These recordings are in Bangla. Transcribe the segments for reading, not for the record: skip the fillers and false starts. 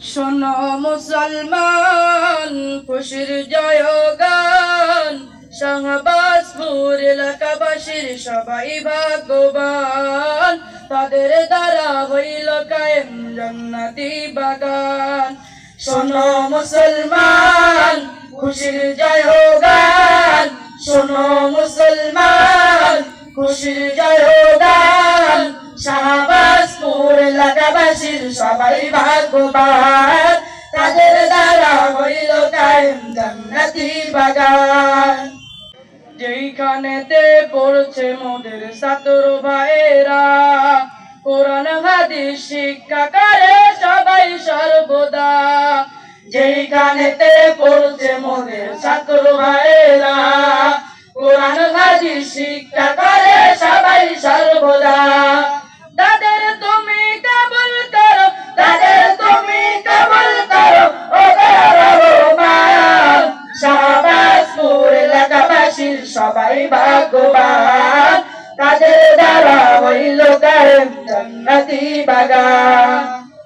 শোনো মুসলমান খুশির জয়গান, শাহবাজপুর এলাকাবাসীর সবাই ভাগ্যবান, তাদের দ্বারা হইল কায়েম জান্নাতি বাগান। শোনো মুসলমান খুশির জয়গান, শোনো মুসলমান খুশির জয়গান, শাহবাজপুর এলাকাবাসীর সবাই ভাগ্যবান, তাদের দ্বারা হইল কায়েম জান্নাতি বাগান। যেইখানেতে পড়ছে মোদের ছাত্র ভাইয়েরা, কোরআন হাদিস শিক্ষা করে সবাই সর্বদা। যেইখানেতে পড়ছে মোদের ছাত্র ভাইয়েরা, কোরআন হাদিস শিক্ষা করে সবাই সর্বদা। তাদের তুমি কবুল করো, তাদের তুমি কবুল করো ও রহমান। শাহবাজপুর এলাকাবাসীর সবাই ভাগ্যবান, তাদের দ্বারা হইল কায়েম জান্নাতি বাগান।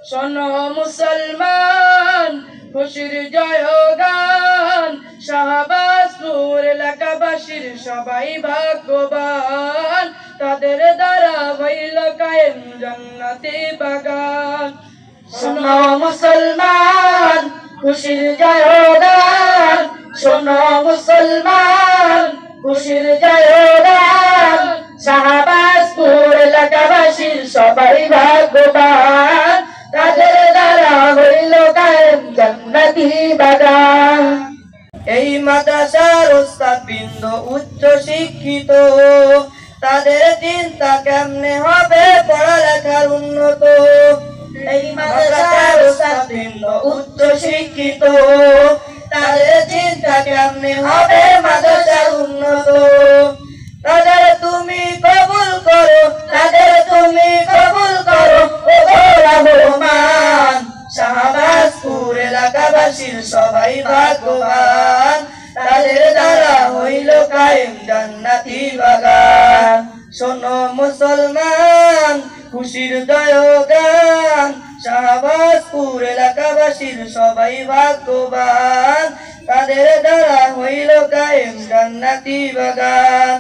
শোনো মুসলমান খুশির জয়গান, শাহবাজপুর এলাকাবাসীর সবাই ভাগ্যবান, তাদের দ্বারা হইল কায়েম জান্নাতি বাগান। শোনো মুসলমান খুশির জয়গান, শোনো মুসলমান খুশির জয়গান, শাহবাজপুর এলাকাবাসীর সবাই ভাগ্যবান, তাদের দ্বারা হইল কায়েম জান্নাতি বাগান। এই মাদ্রাসার উস্তাদবৃন্দ উচ্চ শিক্ষিত, তাদের চিন্তা কেমনে হবে পড়ালেখার উন্নত। এই মাদ্রাসার উস্তাদবৃন্দ উচ্চ শিক্ষিত, তাদের চিন্তা কেমনে হবে মাদ্রাসার উন্নত। তাদের তুমি কবুল করো, তাদের তুমি কবুল করো ও রহমান। শাহবাজপুর এলাকাবাসীর সবাই ভাগ্যবান, তাদের দ্বারা হইল কায়েম জান্নাতি বাগান। শোনো মুসলমান খুশির জয়গান, শাহবাজপুর এলাকাবাসীর সবাই ভাগ্যবান, তাদের দ্বারা হইল কায়েম জান্নাতি বাগান।